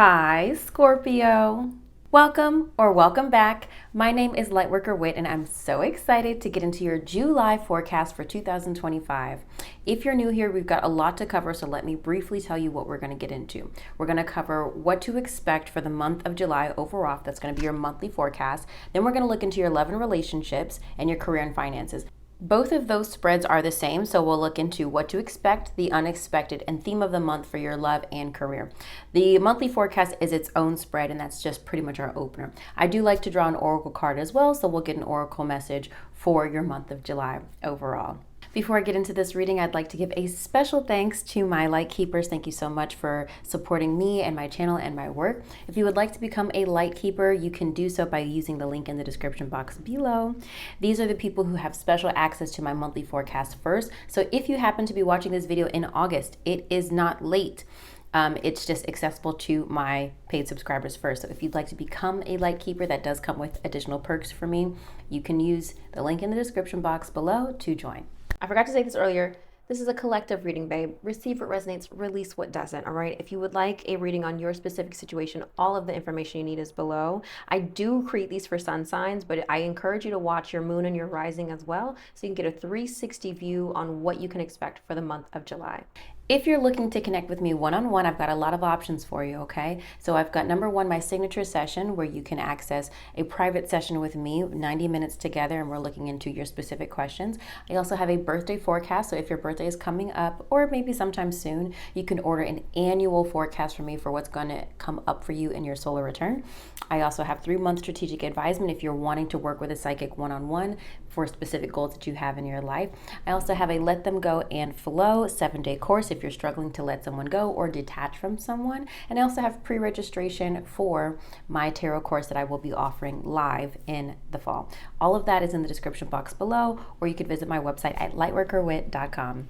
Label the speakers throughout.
Speaker 1: Hi, Scorpio. Welcome or welcome back. My name is Lightworker Whit, and I'm so excited to get into your July forecast for 2025. If you're new here, we've got a lot to cover, so let me briefly tell you what we're going to get into. We're going to cover what to expect for the month of July overall. That's going to be your monthly forecast. Then we're going to look into your 11 relationships and your career and finances. Both of those spreads are the same, so we'll look into what to expect, the unexpected, and theme of the month for your love and career. The monthly forecast is its own spread, and that's just pretty much our opener. I do like to draw an oracle card as well, so we'll get an oracle message for your month of July overall. Before I get into this reading, I'd like to give a special thanks to my Lightkeepers. Thank you so much for supporting me and my channel and my work. If you would like to become a Lightkeeper, you can do so by using the link in the description box below. These are the people who have special access to my monthly forecast first. So if you happen to be watching this video in August, it is not late. It's just accessible to my paid subscribers first. So if you'd like to become a Lightkeeper, that does come with additional perks for me. You can use the link in the description box below to join. I forgot to say this earlier. This is a collective reading, babe. Receive what resonates, release what doesn't, all right? If you would like a reading on your specific situation, all of the information you need is below. I do create these for sun signs, but I encourage you to watch your moon and your rising as well, so you can get a 360 view on what you can expect for the month of July. If you're looking to connect with me one-on-one, I've got a lot of options for you, okay? So I've got number one, my signature session, where you can access a private session with me, 90 minutes together, and we're looking into your specific questions. I also have a birthday forecast, so if your birthday is coming up, or maybe sometime soon, you can order an annual forecast from me for what's gonna come up for you in your solar return. I also have 3-month strategic advisement if you're wanting to work with a psychic one-on-one for specific goals that you have in your life. I also have a Let Them Go and Flow 7-day course if you're struggling to let someone go or detach from someone. And I also have pre-registration for my tarot course that I will be offering live in the fall. All of that is in the description box below, or you could visit my website at lightworkerwhit.com.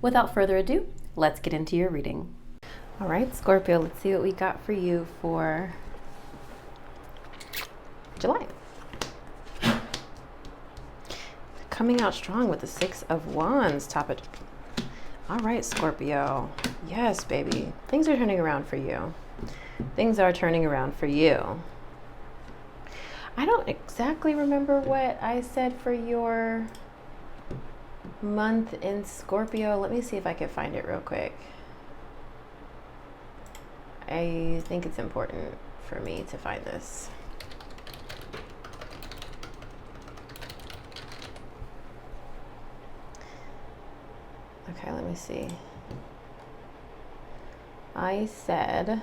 Speaker 1: Without further ado, let's get into your reading. All right, Scorpio, let's see what we got for you for July. Coming out strong with the 6 of Wands. Top it. All right, Scorpio. Yes, baby. Things are turning around for you. Things are turning around for you. I don't exactly remember what I said for your month in Scorpio. Let me see if I can find it real quick. I think it's important for me to find this. Okay, let me see. I said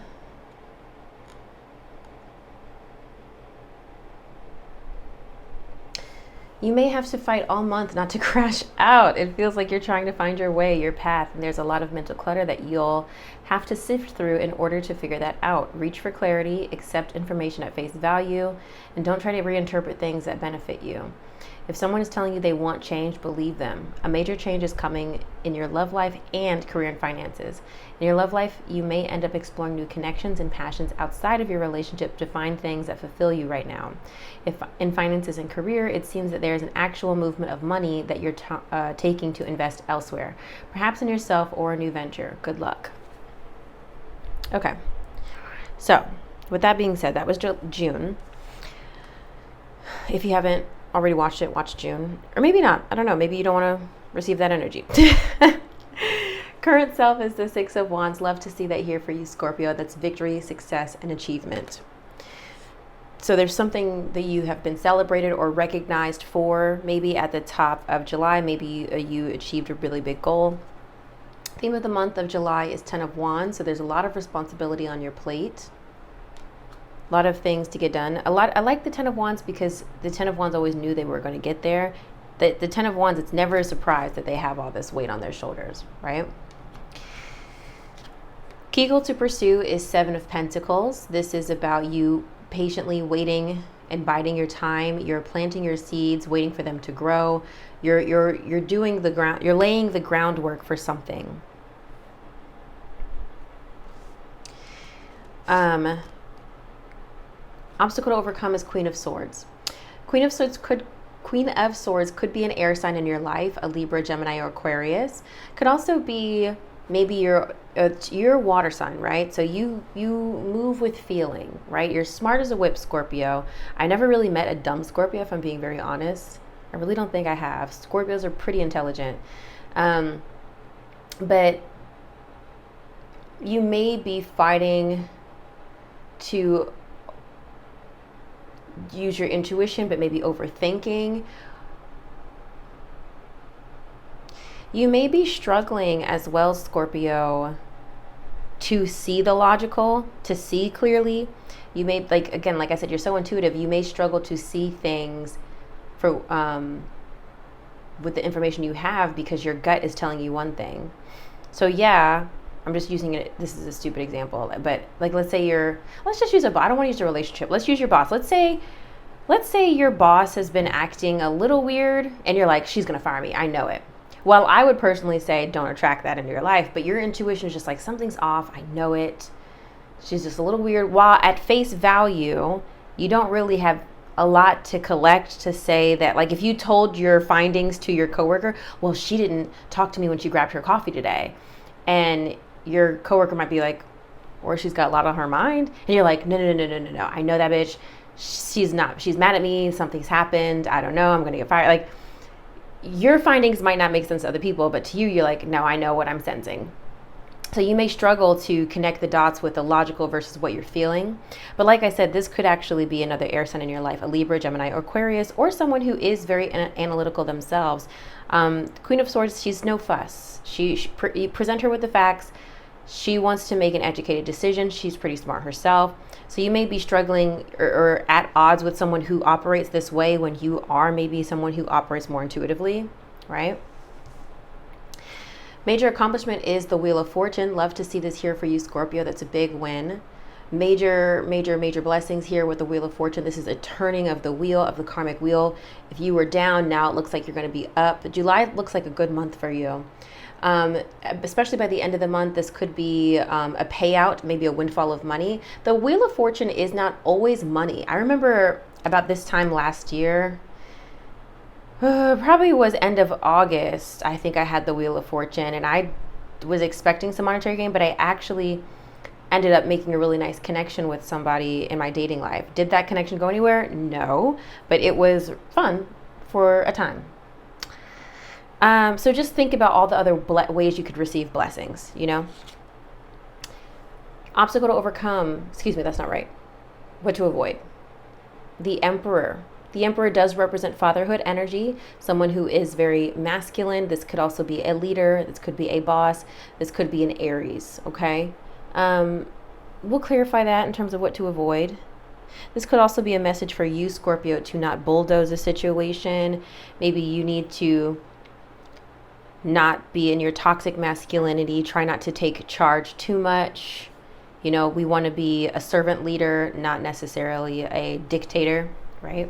Speaker 1: you may have to fight all month not to crash out. It feels like you're trying to find your way, your path, and there's a lot of mental clutter that you'll have to sift through in order to figure that out. Reach for clarity, accept information at face value, and don't try to reinterpret things that benefit you. If someone is telling you they want change, believe them. A major change is coming in your love life and career and finances. In your love life, you may end up exploring new connections and passions outside of your relationship to find things that fulfill you right now. If in finances and career, it seems that there is an actual movement of money that you're taking to invest elsewhere, perhaps in yourself or a new venture. Good luck. Okay. So, with that being said, that was June. If you haven't already watched it, watch June. Or maybe not. I don't know. Maybe you don't want to receive that energy. Current self is the 6 of Wands. Love to see that here for you, Scorpio. That's victory, success, and achievement. So there's something that you have been celebrated or recognized for, maybe at the top of July. Maybe you achieved a really big goal. Theme of the month of July is 10 of Wands. So there's a lot of responsibility on your plate. A lot of things to get done. I like the 10 of Wands because the 10 of Wands always knew they were going to get there. The 10 of Wands, it's never a surprise that they have all this weight on their shoulders, right? Key goal to pursue is 7 of Pentacles. This is about you patiently waiting and biding your time. You're planting your seeds, waiting for them to grow. You're doing the ground. You're laying the groundwork for something. Obstacle to overcome is Queen of Swords. Queen of Swords could be an air sign in your life, a Libra, Gemini, or Aquarius. Could also be maybe you're water sign, right? So you move with feeling, right? You're smart as a whip, Scorpio. I never really met a dumb Scorpio, if I'm being very honest. I really don't think I have. Scorpios are pretty intelligent. But you may be fighting to use your intuition, but maybe overthinking. You may be struggling as well, Scorpio, to see the logical, to see clearly. You may, like, again, like I said, you're so intuitive. You may struggle to see things for with the information you have because your gut is telling you one thing. So yeah, I'm just using it. This is a stupid example, but like, let's just use a boss. I don't want to use a relationship. Let's use your boss. Let's say your boss has been acting a little weird and you're like, she's going to fire me. I know it. Well, I would personally say don't attract that into your life, but your intuition is just like, something's off. I know it. She's just a little weird. While at face value, you don't really have a lot to collect to say that, like, if you told your findings to your coworker, well, she didn't talk to me when she grabbed her coffee today. And your coworker might be like, or she's got a lot on her mind. And you're like, no. I know that bitch. She's mad at me. Something's happened. I don't know. I'm going to get fired. Like, your findings might not make sense to other people, but to you, you're like, no, I know what I'm sensing. So you may struggle to connect the dots with the logical versus what you're feeling. But like I said, this could actually be another air sign in your life, a Libra, Gemini, or Aquarius, or someone who is very analytical themselves. Queen of Swords, she's no fuss. You present her with the facts. She wants to make an educated decision. She's pretty smart herself. So you may be struggling or at odds with someone who operates this way when you are maybe someone who operates more intuitively, right? Major accomplishment is the Wheel of Fortune. Love to see this here for you, Scorpio. That's a big win. Major blessings here with the Wheel of Fortune. This is a turning of the wheel, of the karmic wheel. If you were down, now it looks like you're going to be up. July looks like a good month for you. Especially by the end of the month, this could be a payout, maybe a windfall of money. The Wheel of Fortune is not always money. I remember about this time last year, probably was end of August, I think I had the Wheel of Fortune, and I was expecting some monetary gain, but I actually ended up making a really nice connection with somebody in my dating life. Did that connection go anywhere? No, but it was fun for a time. So just think about all the other ways you could receive blessings, you know? Obstacle to overcome. Excuse me, that's not right. What to avoid. The Emperor. The Emperor does represent fatherhood energy, someone who is very masculine. This could also be a leader. This could be a boss. This could be an Aries, okay? We'll clarify that in terms of what to avoid. This could also be a message for you, Scorpio, to not bulldoze a situation. Maybe you need to not be in your toxic masculinity. Try not to take charge too much. You know, we want to be a servant leader, not necessarily a dictator, right?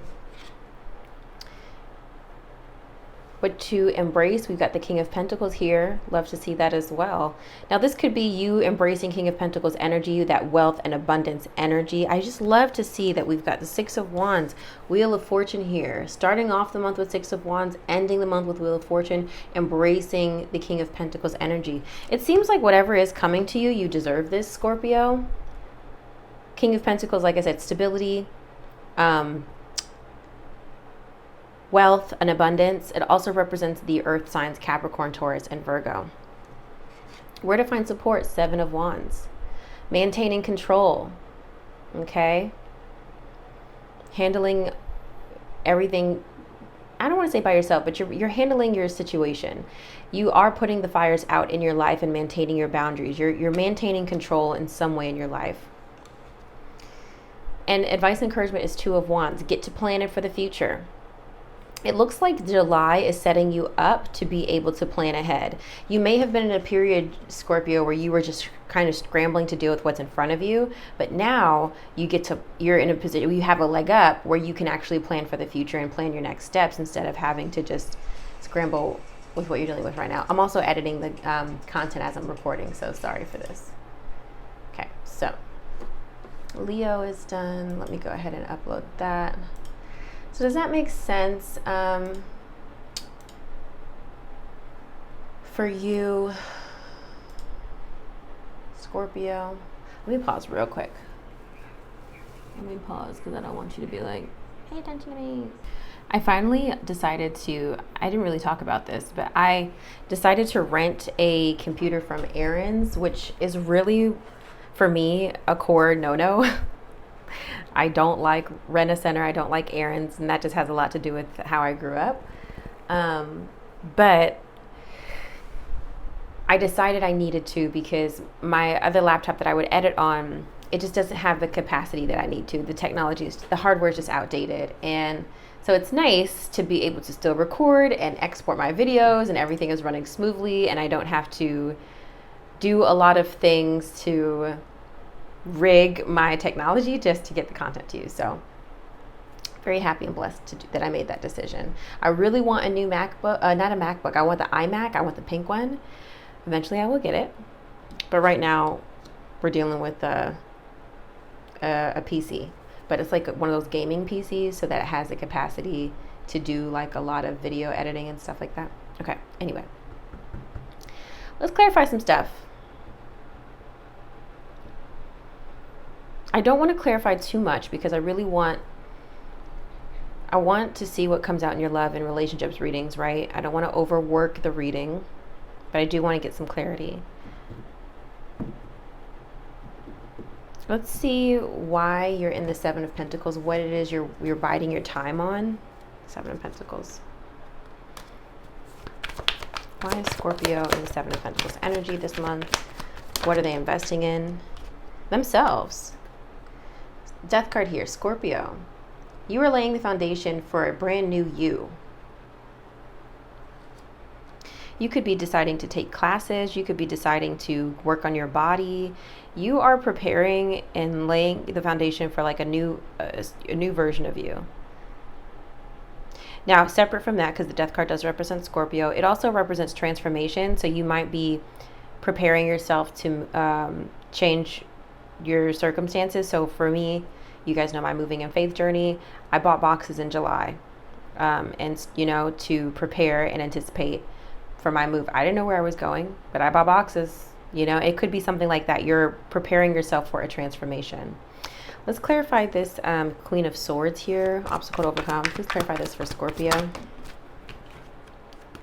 Speaker 1: But to embrace, we've got the King of Pentacles here. Love to see that as well. Now, this could be you embracing King of Pentacles energy, that wealth and abundance energy. I just love to see that we've got the Six of Wands, Wheel of Fortune here. Starting off the month with Six of Wands, ending the month with Wheel of Fortune, embracing the King of Pentacles energy. It seems like whatever is coming to you, you deserve this, Scorpio. King of Pentacles, like I said, stability, wealth and abundance. It also represents the earth signs Capricorn, Taurus, and Virgo. Where to find support? Seven of Wands. Maintaining control. Okay. Handling everything. I don't want to say by yourself, but you're handling your situation. You are putting the fires out in your life and maintaining your boundaries. You're maintaining control in some way in your life. And advice and encouragement is Two of Wands. Get to plan it for the future. It looks like July is setting you up to be able to plan ahead. You may have been in a period, Scorpio, where you were just kind of scrambling to deal with what's in front of you, but now you're in a position where you have a leg up where you can actually plan for the future and plan your next steps instead of having to just scramble with what you're dealing with right now. I'm also editing the content as I'm recording, so sorry for this. Okay, so Leo is done. Let me go ahead and upload that. So does that make sense for you? Scorpio. Let me pause real quick. Let me pause because I don't want you to be like, pay attention to me. I finally decided to, I didn't really talk about this, but I decided to rent a computer from Aaron's, which is really, for me, a core no-no. I don't like Rent-A-Center. I don't like Aaron's, and that just has a lot to do with how I grew up. But I decided I needed to because my other laptop that I would edit on, it just doesn't have the capacity that I need to. The technology is, the hardware is just outdated. And so it's nice to be able to still record and export my videos and everything is running smoothly and I don't have to do a lot of things to rig my technology just to get the content to you. So very happy and blessed that I made that decision. I really want a new MacBook, not a MacBook. I want the iMac. I want the pink one. Eventually I will get it. But right now we're dealing with a PC. But it's like one of those gaming PCs so that it has the capacity to do like a lot of video editing and stuff like that. Okay, anyway. Let's clarify some stuff. I don't want to clarify too much because I want to see what comes out in your love and relationships readings, right? I don't want to overwork the reading, but I do want to get some clarity. Let's see why you're in the Seven of Pentacles, what it is you're biding your time on. Seven of Pentacles. Why is Scorpio in the Seven of Pentacles energy this month? What are they investing in? Themselves. Death card here, Scorpio. You are laying the foundation for a brand new you. You could be deciding to take classes. You could be deciding to work on your body. You are preparing and laying the foundation for like a new version of you. Now, separate from that, because the Death card does represent Scorpio, it also represents transformation. So you might be preparing yourself to change your circumstances. So for me, you guys know my moving and faith journey. I bought boxes in July, and to prepare and anticipate for my move. I didn't know where I was going, but I bought boxes. It could be something like that. You're preparing yourself for a transformation. Let's clarify this Queen of Swords here. Obstacle to overcome. Please clarify this for Scorpio.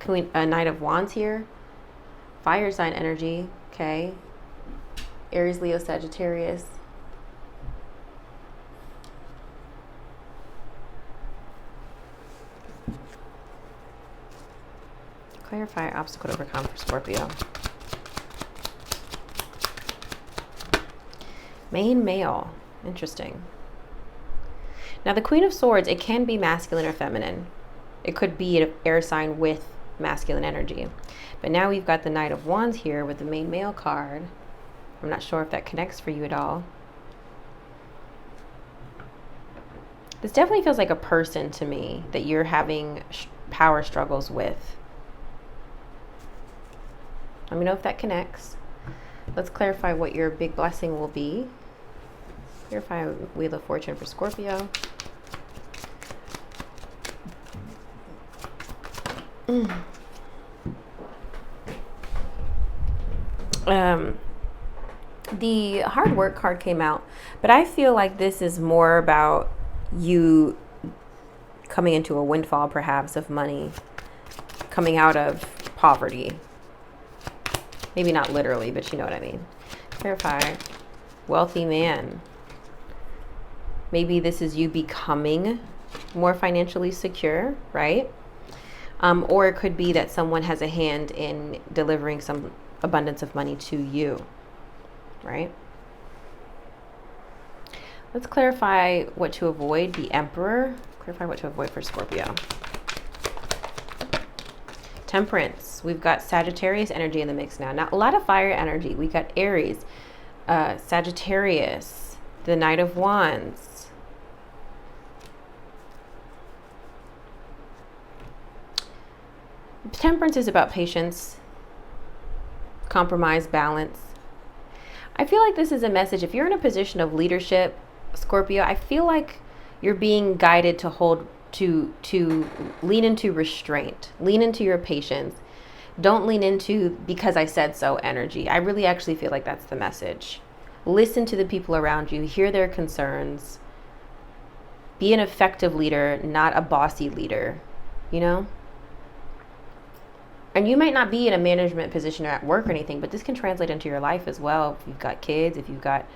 Speaker 1: Knight of Wands here. Fire sign energy. Okay. Aries, Leo, Sagittarius. Clarify obstacle to overcome for Scorpio. Main male. Interesting. Now the Queen of Swords, it can be masculine or feminine. It could be an air sign with masculine energy. But now we've got the Knight of Wands here with the main male card. I'm not sure if that connects for you at all. This definitely feels like a person to me that you're having power struggles with. Let me know if that connects. Let's clarify what your big blessing will be. Clarify Wheel of Fortune for Scorpio. The hard work card came out, but I feel like this is more about you coming into a windfall perhaps of money, coming out of poverty. Maybe not literally, but you know what I mean. Clarify. Wealthy man. Maybe this is you becoming more financially secure, right? Or it could be that someone has a hand in delivering some abundance of money to you, right? Let's clarify what to avoid. The Emperor. Clarify what to avoid for Scorpio. Temperance. We've got Sagittarius energy in the mix now. Now, a lot of fire energy. We got Aries, Sagittarius, the Knight of Wands. Temperance is about patience, compromise, balance. I feel like this is a message. If you're in a position of leadership, Scorpio, I feel like you're being guided to lean into restraint, lean into your patience, Don't lean into because I said so energy. I really actually feel like that's the message. Listen to the people around you, hear their concerns. Be an effective leader, not a bossy leader, you know? And you might not be in a management position or at work or anything, but this can translate into your life as well. If you've got kids, if you've got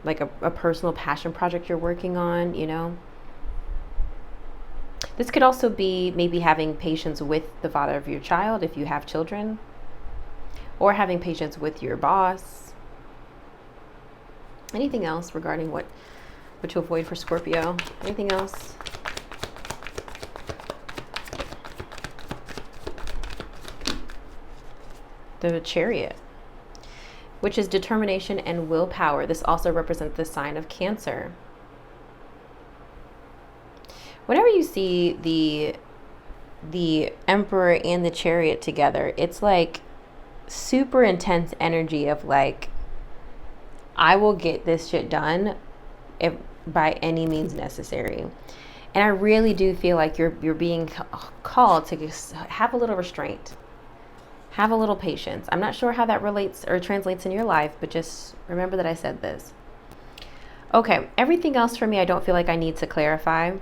Speaker 1: like a personal passion project you're working on, you know? This could also be maybe having patience with the father of your child if you have children, or having patience with your boss. Anything else regarding what to avoid for Scorpio? Anything else? The Chariot, which is determination and willpower. This also represents the sign of Cancer. Whenever you see the Emperor and the Chariot together, it's like super intense energy of like, I will get this shit done if by any means necessary. And I really do feel like you're being called to just have a little restraint. Have a little patience. I'm not sure how that relates or translates in your life, but just remember that I said this. Okay, everything else for me, I don't feel like I need to clarify.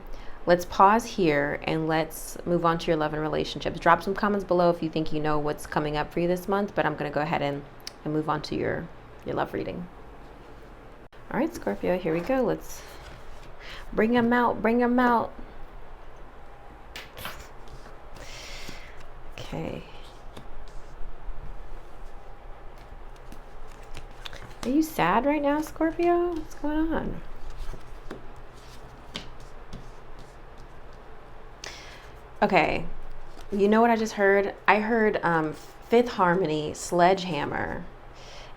Speaker 1: Let's pause here and let's move on to your love and relationships. Drop some comments below if you think you know what's coming up for you this month, but I'm going to go ahead and move on to your love reading. All right, Scorpio, here we go. Let's bring them out, bring them out. Okay. Are you sad right now, Scorpio? What's going on? Okay, you know what I just heard? I heard Fifth Harmony, Sledgehammer.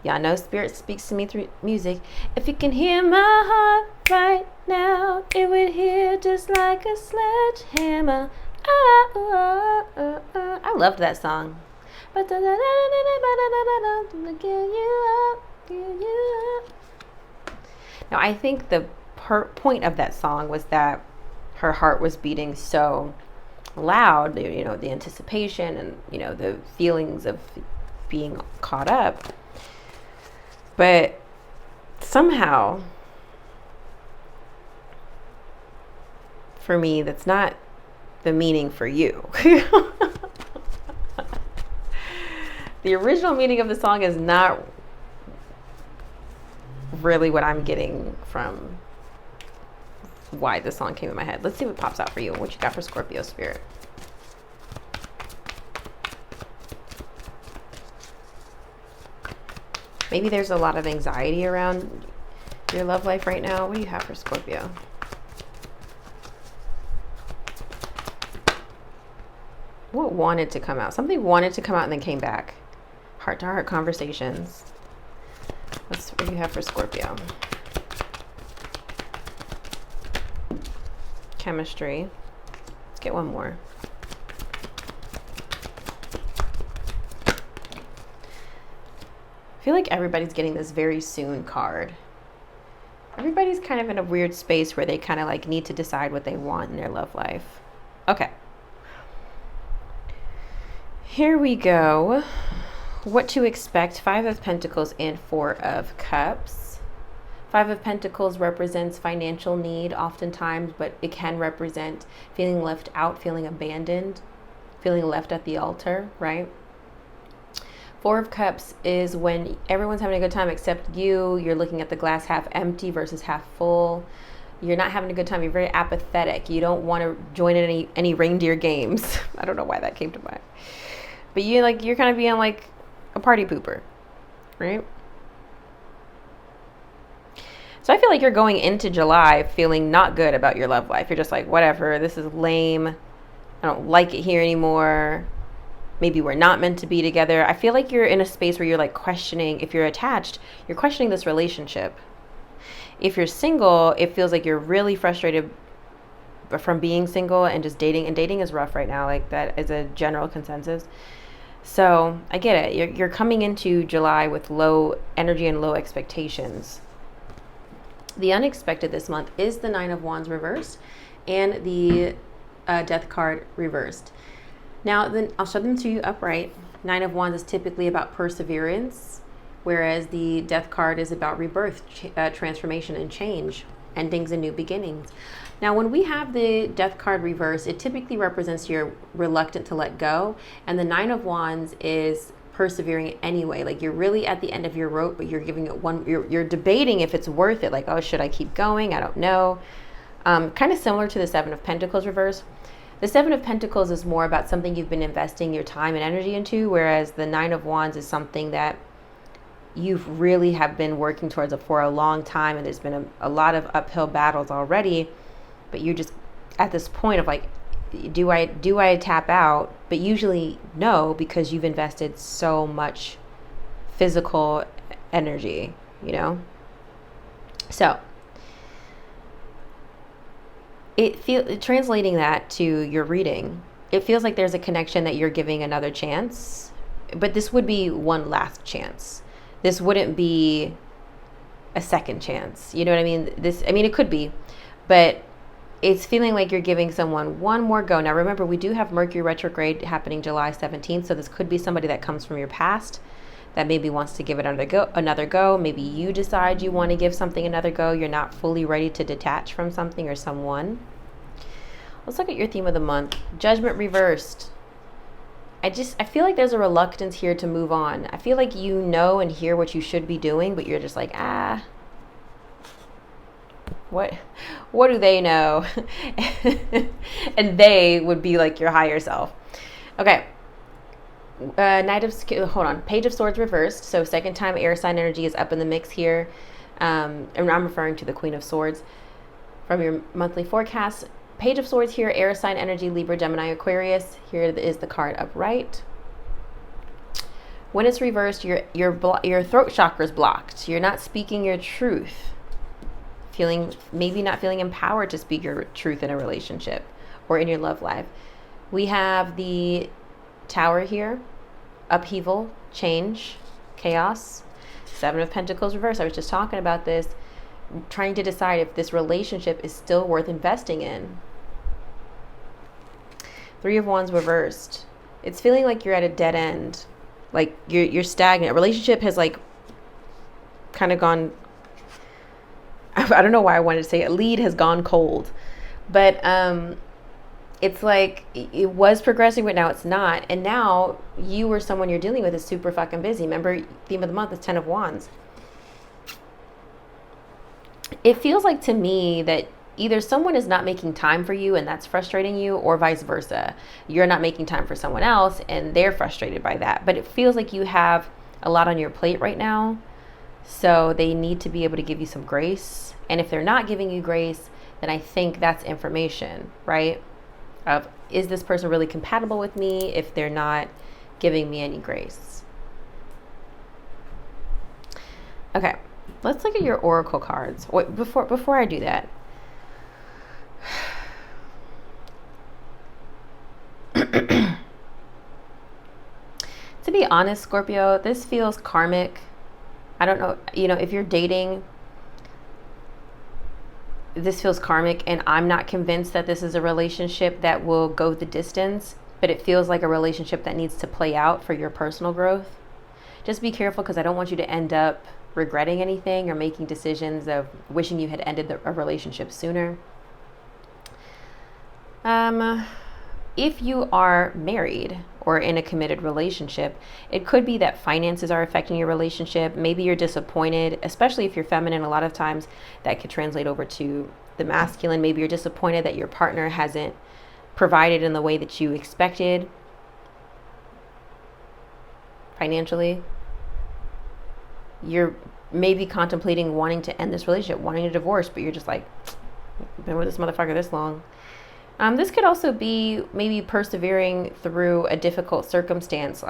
Speaker 1: Y'all know Spirit speaks to me through music. If you can hear my heart right now, it would hear just like a sledgehammer. I loved that song. Now, I think the point of that song was that her heart was beating so loud, you know, the anticipation and, you know, the feelings of being caught up. But somehow, for me, that's not the meaning for you. The original meaning of the song is not really what I'm getting from why the song came in my head. Let's see what pops out for you. What you got for Scorpio Spirit? Maybe there's a lot of anxiety around your love life right now. What do you have for Scorpio? What wanted to come out? Something wanted to come out and then came back. Heart-to-heart conversations. What do you have for Scorpio? Chemistry. Let's get one more. I feel like everybody's getting this very soon card. Everybody's kind of in a weird space where they kind of like need to decide what they want in their love life. Okay. Here we go. What to expect. 5 of Pentacles and 4 of Cups. 5 of Pentacles represents financial need oftentimes, but it can represent feeling left out, feeling abandoned, feeling left at the altar, right? 4 of Cups is when everyone's having a good time except you. You're looking at the glass half empty versus half full. You're not having a good time. You're very apathetic. You don't want to join in any reindeer games. I don't know why that came to mind. But you're kind of being like a party pooper, right? So I feel like you're going into July feeling not good about your love life. You're just like, whatever, this is lame. I don't like it here anymore. Maybe we're not meant to be together. I feel like you're in a space where you're like questioning, if you're attached, you're questioning this relationship. If you're single, it feels like you're really frustrated from being single and just dating. And dating is rough right now. Like that is a general consensus. So I get it. You're coming into July with low energy and low expectations. The unexpected this month is the 9 of Wands reversed and the Death card reversed. Now, then I'll show them to you upright. Nine of Wands is typically about perseverance, whereas the Death card is about rebirth, transformation, and change, endings and new beginnings. Now, when we have the Death card reversed, it typically represents you're reluctant to let go, and the Nine of Wands is persevering anyway. Like, you're really at the end of your rope, but you're giving it one. You're debating if it's worth it. Like, oh, should I keep going? I don't know. Kind of similar to the Seven of Pentacles reverse. The Seven of Pentacles is more about something you've been investing your time and energy into, whereas the Nine of Wands is something that you've really have been working towards it for a long time, and there's been a lot of uphill battles already, but you're just at this point of like, do I tap out? But usually no, because you've invested so much physical energy, you know? So translating that to your reading, it feels like there's a connection that you're giving another chance, but this would be one last chance. This wouldn't be a second chance. You know what I mean? It could be, but it's feeling like you're giving someone one more go. Now, remember, we do have Mercury retrograde happening July 17th. So this could be somebody that comes from your past that maybe wants to give it another go. Maybe you decide you want to give something another go. You're not fully ready to detach from something or someone. Let's look at your theme of the month. Judgment reversed. I feel like there's a reluctance here to move on. I feel like you know and hear what you should be doing, but you're just like, what do they know? And they would be like your higher self. Okay. Page of Swords reversed. So second time air sign energy is up in the mix here. And I'm referring to the Queen of Swords from your monthly forecast. Page of Swords here, air sign energy, Libra, Gemini, Aquarius. Here is the card upright. When it's reversed, your throat chakra is blocked. You're not speaking your truth. Maybe not feeling empowered to speak your truth in a relationship or in your love life. We have the Tower here, upheaval, change, chaos. Seven of Pentacles reversed. I was just talking about this, trying to decide if this relationship is still worth investing in. Three of Wands reversed. It's feeling like you're at a dead end, like you're stagnant. A relationship has like kind of gone, I don't know why I wanted to say it, lead has gone cold, but it's like it was progressing, but now it's not. And now you or someone you're dealing with is super fucking busy. Remember, theme of the month is 10 of Wands. It feels like to me that either someone is not making time for you and that's frustrating you, or vice versa. You're not making time for someone else and they're frustrated by that. But it feels like you have a lot on your plate right now. So they need to be able to give you some grace. And if they're not giving you grace, then I think that's information, right? Of, is this person really compatible with me if they're not giving me any grace? Okay, let's look at your oracle cards. Wait, before I do that, to be honest, Scorpio, this feels karmic. I don't know, if you're dating, this feels karmic, and I'm not convinced that this is a relationship that will go the distance, but it feels like a relationship that needs to play out for your personal growth. Just be careful, because I don't want you to end up regretting anything or making decisions of wishing you had ended a relationship sooner. If you are married or in a committed relationship, it could be that finances are affecting your relationship. Maybe you're disappointed, especially if you're feminine. A lot of times that could translate over to the masculine. Maybe you're disappointed that your partner hasn't provided in the way that you expected financially. You're maybe contemplating wanting to end this relationship, wanting a divorce, but you're just like, been with this motherfucker this long. This could also be maybe persevering through a difficult circumstance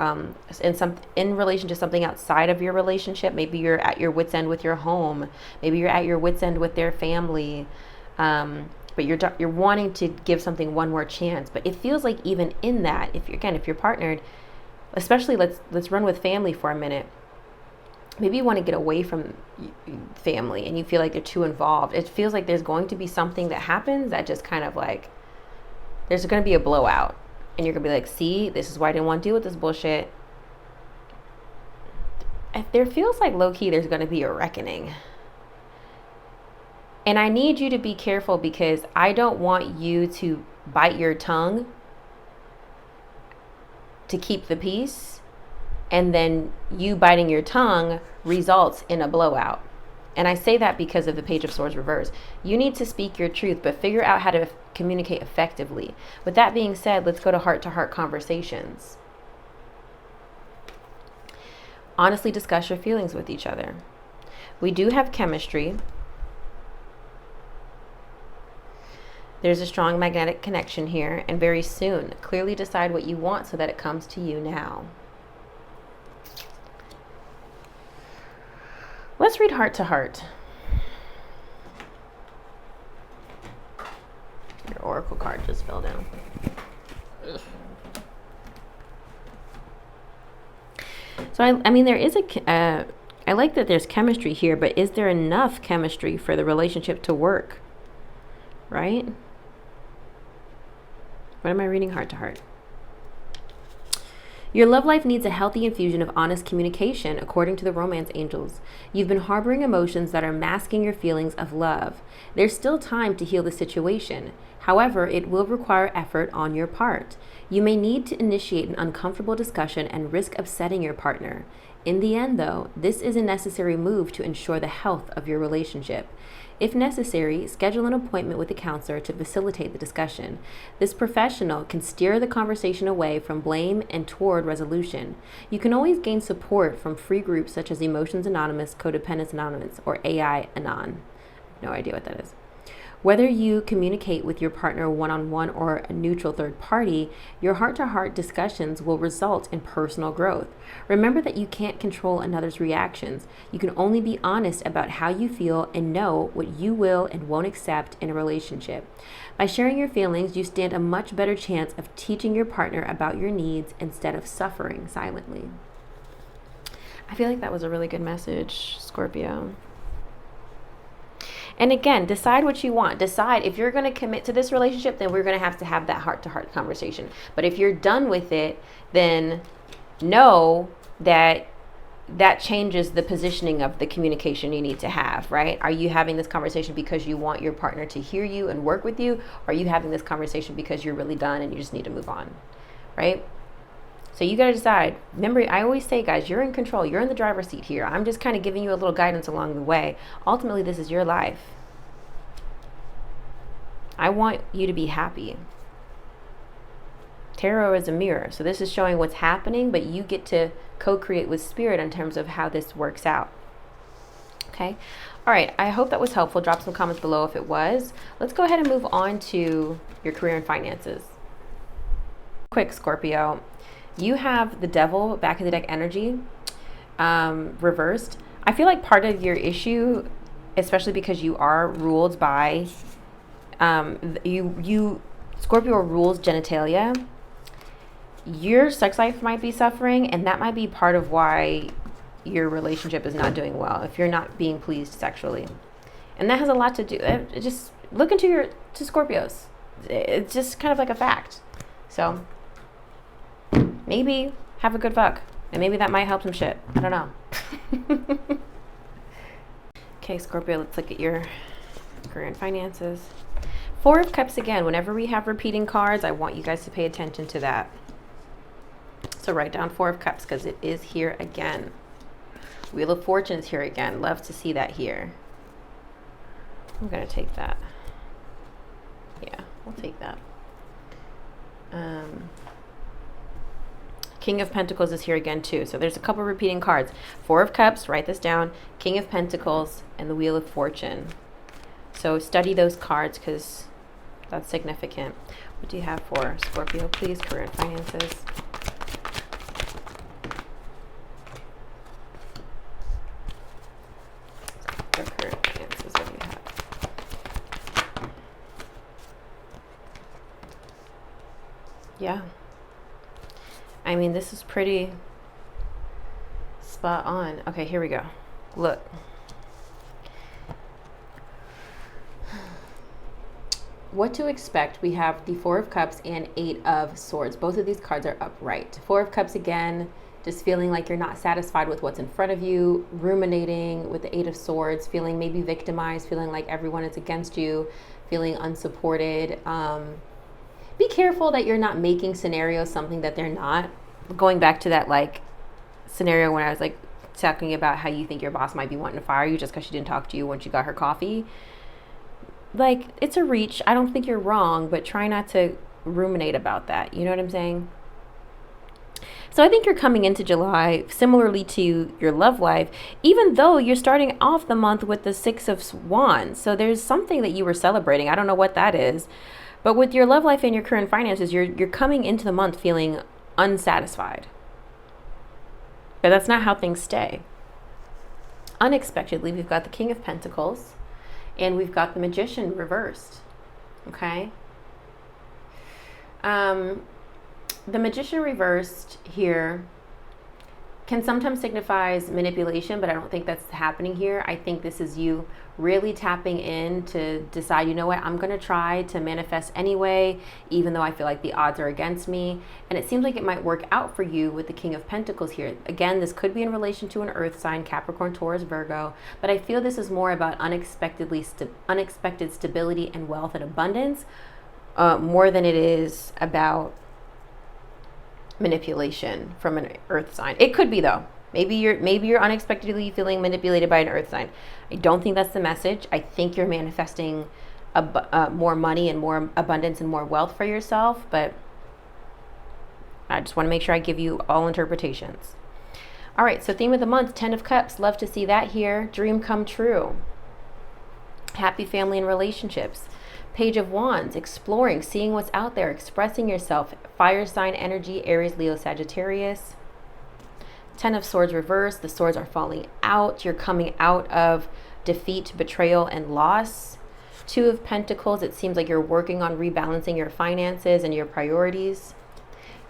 Speaker 1: in relation to something outside of your relationship. Maybe you're at your wit's end with your home. Maybe you're at your wit's end with their family. But you're wanting to give something one more chance. But it feels like even in that, if you're partnered, especially let's run with family for a minute. Maybe you want to get away from family and you feel like they're too involved. It feels like there's going to be something that happens that just kind of like, there's going to be a blowout. And you're going to be like, see, this is why I didn't want to deal with this bullshit. There feels like low-key there's going to be a reckoning. And I need you to be careful because I don't want you to bite your tongue to keep the peace. And then you biting your tongue results in a blowout. And I say that because of the Page of Swords reverse. You need to speak your truth, but figure out how to communicate effectively. With that being said, let's go to heart conversations. Honestly discuss your feelings with each other. We do have chemistry. There's a strong magnetic connection here, and very soon, clearly decide what you want so that it comes to you now. Let's read heart to heart. Your oracle card just fell down. Ugh. So I mean, there is I like that there's chemistry here, but is there enough chemistry for the relationship to work? Right? What am I reading heart to heart? Your love life needs a healthy infusion of honest communication, according to the romance angels. You've been harboring emotions that are masking your feelings of love. There's still time to heal the situation. However, it will require effort on your part. You may need to initiate an uncomfortable discussion and risk upsetting your partner. In the end, though, this is a necessary move to ensure the health of your relationship. If necessary, schedule an appointment with a counselor to facilitate the discussion. This professional can steer the conversation away from blame and toward resolution. You can always gain support from free groups such as Emotions Anonymous, Codependence Anonymous, or AI Anon. No idea what that is. Whether you communicate with your partner one-on-one or a neutral third party, your heart-to-heart discussions will result in personal growth. Remember that you can't control another's reactions. You can only be honest about how you feel and know what you will and won't accept in a relationship. By sharing your feelings, you stand a much better chance of teaching your partner about your needs instead of suffering silently. I feel like that was a really good message, Scorpio. And again, decide what you want. Decide if you're going to commit to this relationship, then we're going to have that heart-to-heart conversation. But if you're done with it, then know that that changes the positioning of the communication you need to have, right? Are you having this conversation because you want your partner to hear you and work with you? Or are you having this conversation because you're really done and you just need to move on, right? So you got to decide. Remember, I always say, guys, you're in control. You're in the driver's seat here. I'm just kind of giving you a little guidance along the way. Ultimately, this is your life. I want you to be happy. Tarot is a mirror. So this is showing what's happening, but you get to co-create with spirit in terms of how this works out. Okay. All right. I hope that was helpful. Drop some comments below if it was. Let's go ahead and move on to your career and finances. Quick, Scorpio. You have the devil, back of the deck energy, reversed. I feel like part of your issue, especially because you are ruled by, Scorpio rules genitalia. Your sex life might be suffering, and that might be part of why your relationship is not doing well, if you're not being pleased sexually. And that has a lot to do, just look into to Scorpios. It's just kind of like a fact. So maybe have a good fuck, and maybe that might help some shit. I don't know. Okay, Scorpio, let's look at your career and finances. Four of Cups again. Whenever we have repeating cards, I want you guys to pay attention to that. So write down Four of Cups because it is here again. Wheel of Fortune is here again. Love to see that here. I'm going to take that. Yeah, we'll take that. King of Pentacles is here again too. So there's a couple repeating cards. Four of Cups, write this down. King of Pentacles and the Wheel of Fortune. So study those cards because that's significant. What do you have for Scorpio, please? Career and finances. Career and finances, what do you have? Yeah. I mean, this is pretty spot on. Okay, here we go. Look. what to expect. We have the Four of Cups and Eight of Swords. Both of these cards are upright. Four of Cups again, just feeling like you're not satisfied with what's in front of you, ruminating with the Eight of Swords, feeling maybe victimized, feeling like everyone is against you, feeling unsupported. Be careful that you're not making scenarios something that they're not. Going back to that like scenario when I was like talking about how you think your boss might be wanting to fire you just because she didn't talk to you when she got her coffee. Like, it's a reach. I don't think you're wrong, but try not to ruminate about that. You know what I'm saying? So I think you're coming into July similarly to your love life, even though you're starting off the month with the Six of Wands. So there's something that you were celebrating. I don't know what that is. But with your love life and your current finances, you're coming into the month feeling unsatisfied. But that's not how things stay. Unexpectedly, we've got the King of Pentacles and we've got the Magician reversed. Okay? The Magician reversed here can sometimes signifies manipulation, but I don't think that's happening here. I think this is you really tapping in to decide, you know what, I'm going to try to manifest anyway, even though I feel like the odds are against me. And it seems like it might work out for you with the King of Pentacles here. Again, this could be in relation to an earth sign, Capricorn, Taurus, Virgo, but I feel this is more about unexpected stability and wealth and abundance, more than it is about manipulation from an earth sign. It could be though. Maybe you're unexpectedly feeling manipulated by an earth sign. I don't think that's the message. I think you're manifesting more money and more abundance and more wealth for yourself, but I just want to make sure I give you all interpretations. All right, so theme of the month, 10 of Cups. Love to see that here. Dream come true. Happy family and relationships. Page of Wands, exploring, seeing what's out there, expressing yourself. Fire sign energy, Aries, Leo, Sagittarius. 10 of Swords reversed. The swords are falling out. You're coming out of defeat, betrayal, and loss. 2 of Pentacles, it seems like you're working on rebalancing your finances and your priorities.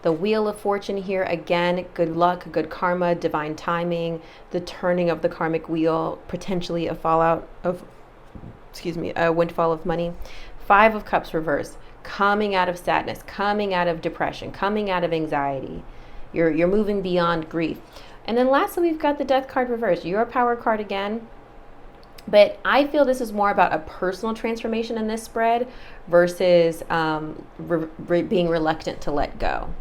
Speaker 1: The Wheel of Fortune here, again, good luck, good karma, divine timing, the turning of the karmic wheel, potentially a windfall of money. 5 of Cups reversed, coming out of sadness, coming out of depression, coming out of anxiety. You're moving beyond grief. And then lastly, we've got the Death card reversed. Your Power card again. But I feel this is more about a personal transformation in this spread versus being reluctant to let go.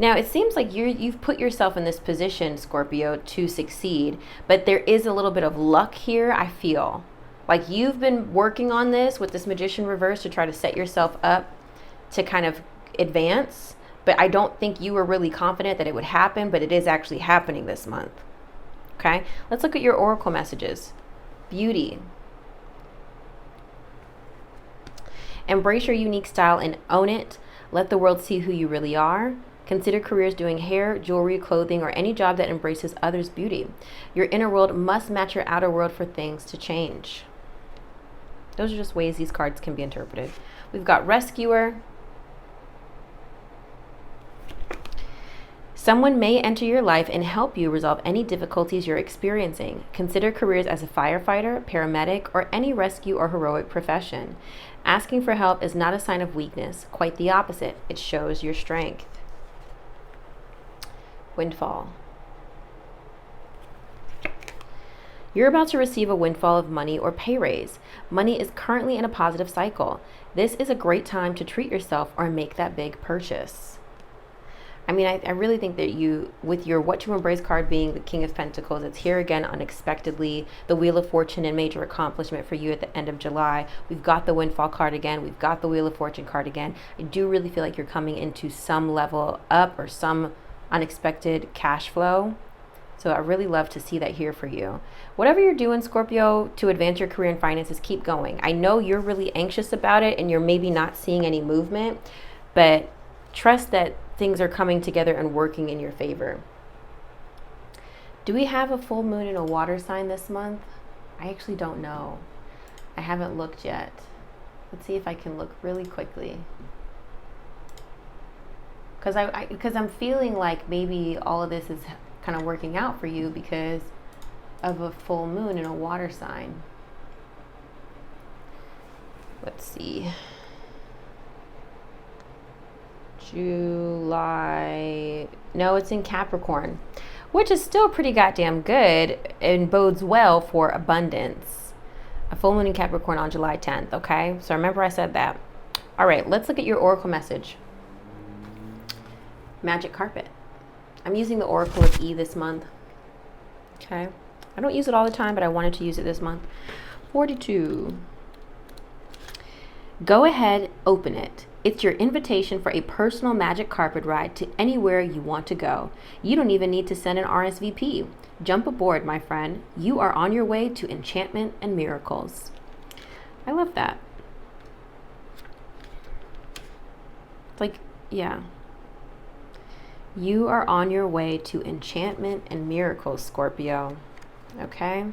Speaker 1: Now, it seems like you've put yourself in this position, Scorpio, to succeed, but there is a little bit of luck here, I feel. Like you've been working on this with this Magician reverse to try to set yourself up to kind of advance, but I don't think you were really confident that it would happen, but it is actually happening this month. Okay, let's look at your oracle messages. Beauty. Embrace your unique style and own it. Let the world see who you really are. Consider careers doing hair, jewelry, clothing, or any job that embraces others' beauty. Your inner world must match your outer world for things to change. Those are just ways these cards can be interpreted. We've got Rescuer. Someone may enter your life and help you resolve any difficulties you're experiencing. Consider careers as a firefighter, paramedic, or any rescue or heroic profession. Asking for help is not a sign of weakness. Quite the opposite. It shows your strength. Windfall. You're about to receive a windfall of money or pay raise. Money is currently in a positive cycle. This is a great time to treat yourself or make that big purchase. I mean, I really think that you, with your What to Embrace card being the King of Pentacles, it's here again unexpectedly. The Wheel of Fortune and major accomplishment for you at the end of July. We've got the Windfall card again. We've got the Wheel of Fortune card again. I do really feel like you're coming into some level up or some unexpected cash flow. So I really love to see that here for you. Whatever you're doing, Scorpio, to advance your career and finances, keep going. I know you're really anxious about it and you're maybe not seeing any movement, but trust that things are coming together and working in your favor. Do we have a full moon in a water sign this month? I actually don't know. I haven't looked yet. Let's see if I can look really quickly. Because I'm feeling like maybe all of this is kind of working out for you because of a full moon in a water sign. Let's see. July. No, it's in Capricorn, which is still pretty goddamn good and bodes well for abundance. A full moon in Capricorn on July 10th, okay? So remember I said that. All right, let's look at your oracle message. Magic carpet. I'm using the Oracle of E this month. Okay. I don't use it all the time, but I wanted to use it this month. 42. Go ahead, open it. It's your invitation for a personal magic carpet ride to anywhere you want to go. You don't even need to send an RSVP. Jump aboard, my friend. You are on your way to enchantment and miracles. I love that. Like, yeah. You are on your way to enchantment and miracles, Scorpio. Okay?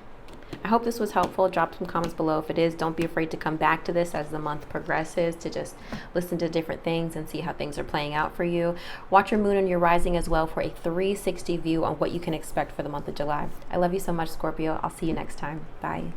Speaker 1: I hope this was helpful. Drop some comments below if it is. Don't be afraid to come back to this as the month progresses, to just listen to different things and see how things are playing out for you. Watch your moon and your rising as well for a 360 view on what you can expect for the month of July. I love you so much, Scorpio. I'll see you next time. Bye.